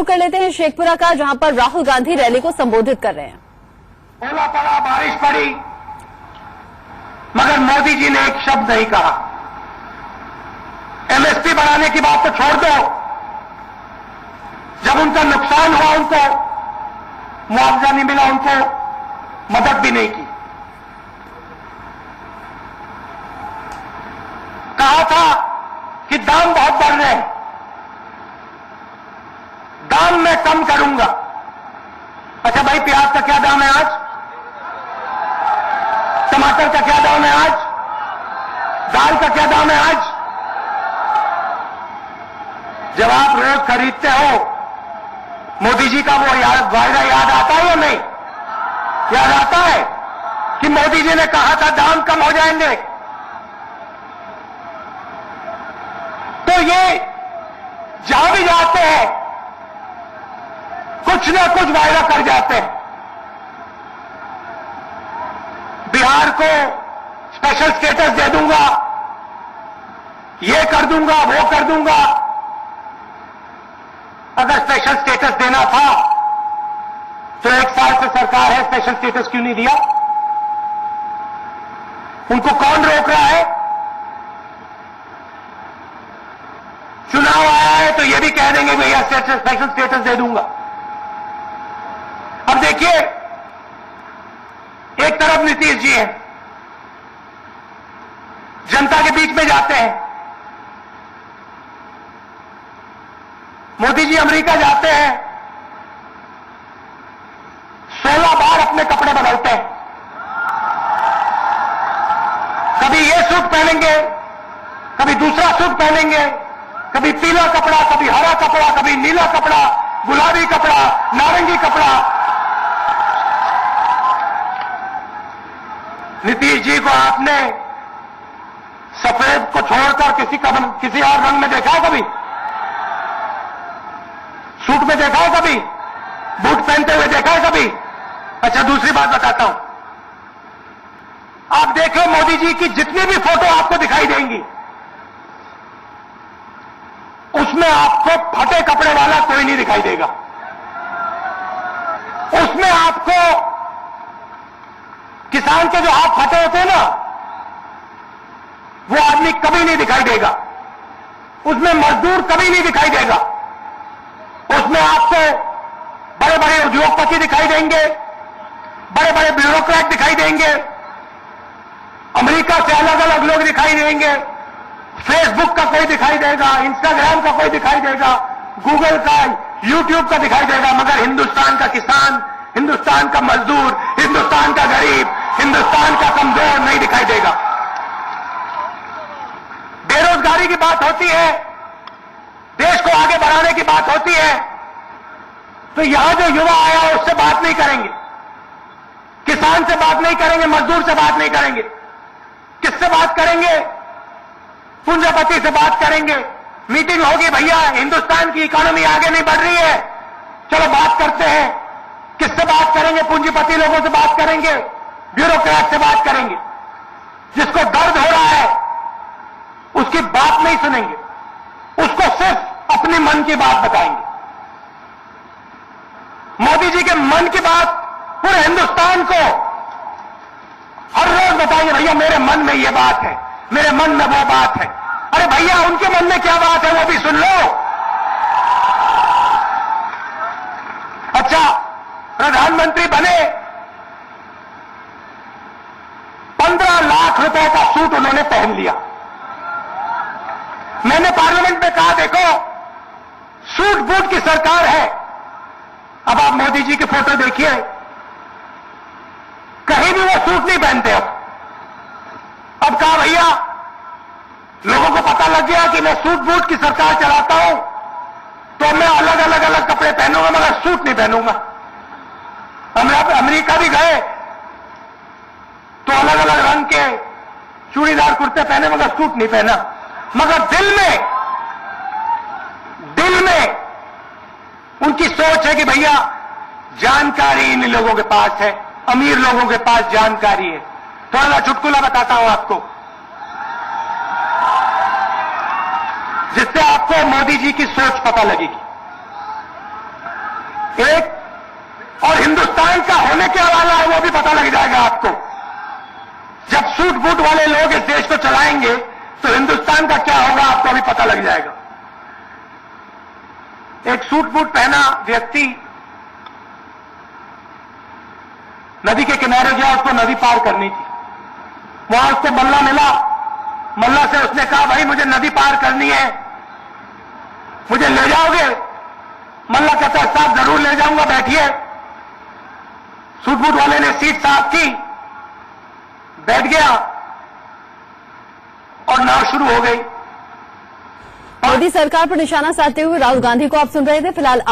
रुख कर लेते हैं शेखपुरा का, जहां पर राहुल गांधी रैली को संबोधित कर रहे हैं। ओला पड़ा, बारिश पड़ी, मगर मोदी जी ने एक शब्द नहीं कहा। एमएसपी बढ़ाने की बात तो छोड़ दो, जब उनका नुकसान हुआ उनको मुआवजा नहीं मिला, उनको मदद भी नहीं की। कहा था कि दाम बहुत बढ़ रहे हैं, दाम मैं कम करूंगा। अच्छा भाई, प्याज का क्या दाम है आज? टमाटर का क्या दाम है आज? दाल का क्या दाम है आज? जब आप रोज खरीदते हो, मोदी जी का वो वायदा याद आता है या नहीं? याद आता है कि मोदी जी ने कहा था दाम कम हो जाएंगे। तो ये जहां भी जाते हैं कुछ ना कुछ वायदा कर जाते हैं। बिहार को स्पेशल स्टेटस दे दूंगा, ये कर दूंगा, वो कर दूंगा। अगर स्पेशल स्टेटस देना था तो 1 साल से सरकार है, स्पेशल स्टेटस क्यों नहीं दिया? उनको कौन रोक रहा है? चुनाव आया है तो ये भी कह देंगे भैया स्पेशल स्टेटस दे दूंगा। अब देखिए, एक तरफ नीतीश जी हैं, जनता के बीच में जाते हैं। मोदी जी अमेरिका जाते हैं, 16 बार अपने कपड़े बदलते हैं। कभी ये सूट पहनेंगे, कभी दूसरा सूट पहनेंगे, कभी पीला कपड़ा, कभी हरा कपड़ा, कभी नीला कपड़ा, गुलाबी कपड़ा, नारंगी कपड़ा। नीतीश जी को आपने सफेद को छोड़कर किसी और रंग में देखा है कभी? सूट में देखा है कभी? बूट पहनते हुए देखा है कभी? अच्छा, दूसरी बात बताता हूं। आप देखो, मोदी जी की जितनी भी फोटो आपको दिखाई देंगी, उसमें आपको फटे कपड़े वाला कोई नहीं दिखाई देगा। उसमें आपको किसान के जो हाथ फटे होते हैं ना, वो आदमी कभी नहीं दिखाई देगा। उसमें मजदूर कभी नहीं दिखाई देगा। उसमें आपको बड़े बड़े उद्योगपति दिखाई देंगे, बड़े बड़े ब्यूरोक्रेट दिखाई देंगे, अमेरिका से अलग अलग लोग दिखाई देंगे, फेसबुक का कोई दिखाई देगा, इंस्टाग्राम का कोई दिखाई देगा, गूगल का, यूट्यूब का दिखाई देगा, मगर हिंदुस्तान का किसान, हिंदुस्तान का मजदूर, हिंदुस्तान का गरीब, हिंदुस्तान का कमजोर नहीं दिखाई देगा। बेरोजगारी की बात होती है, देश को आगे बढ़ाने की बात होती है, तो यहां जो युवा आया है उससे बात नहीं करेंगे, किसान से बात नहीं करेंगे, मजदूर से बात नहीं करेंगे। किससे बात करेंगे? पूंजीपति से बात करेंगे। मीटिंग होगी, भैया हिंदुस्तान की इकोनॉमी आगे नहीं बढ़ रही है, चलो बात करते हैं। किससे बात करेंगे? पूंजीपति लोगों से बात करेंगे, ब्यूरोक्रेट से बात करेंगे। जिसको दर्द हो रहा है उसकी बात नहीं सुनेंगे, उसको सिर्फ अपने मन की बात बताएंगे। मोदी जी के मन की बात पूरे हिंदुस्तान को हर रोज बताएंगे, भैया मेरे मन में ये बात है, मेरे मन में वो बात है। अरे भैया, उनके मन में क्या बात है वो भी सुन लो। अच्छा, प्रधानमंत्री बने, 15 लाख रुपए का सूट उन्होंने पहन लिया। मैंने पार्लियामेंट में कहा, देखो सूट बूट की सरकार है। अब आप मोदी जी की फोटो देखिए, कहीं भी वो सूट नहीं पहनते। अब कहा, भैया लोगों को पता लग गया कि मैं सूट बूट की सरकार चलाता हूं, तो मैं अलग अलग कपड़े पहनूंगा, मगर सूट नहीं पहनूंगा। अमेरिका भी गए तो अलग अलग रंग के चूड़ीदार कुर्ते पहने, मगर सूट नहीं पहना। मगर दिल में उनकी सोच है कि भैया जानकारी इन लोगों के पास है, अमीर लोगों के पास जानकारी है। थोड़ा सा चुटकुला बताता हूं आपको, जिससे आपको मोदी जी की सोच पता लगेगी। एक और हिंदुस्तान का होने क्या वाला है वो भी पता लग जाएगा आपको। जब सूट बूट वाले लोग इस देश को चलाएंगे तो हिंदुस्तान का क्या होगा आपको अभी पता लग जाएगा। एक सूट बूट पहना व्यक्ति नदी के किनारे गया, उसको नदी पार करनी थी। वहां उसको मल्ला मिला, मल्ला से उसने कहा भाई मुझे नदी पार करनी है, मुझे ले जाओगे? मल्ला कहता है साहब जरूर ले जाऊंगा, बैठिए। सूट बूट वाले ने सीट साफ की, बैठ गया और नाव शुरू हो गई। मोदी सरकार पर निशाना साधते हुए राहुल गांधी को आप सुन रहे थे। फिलहाल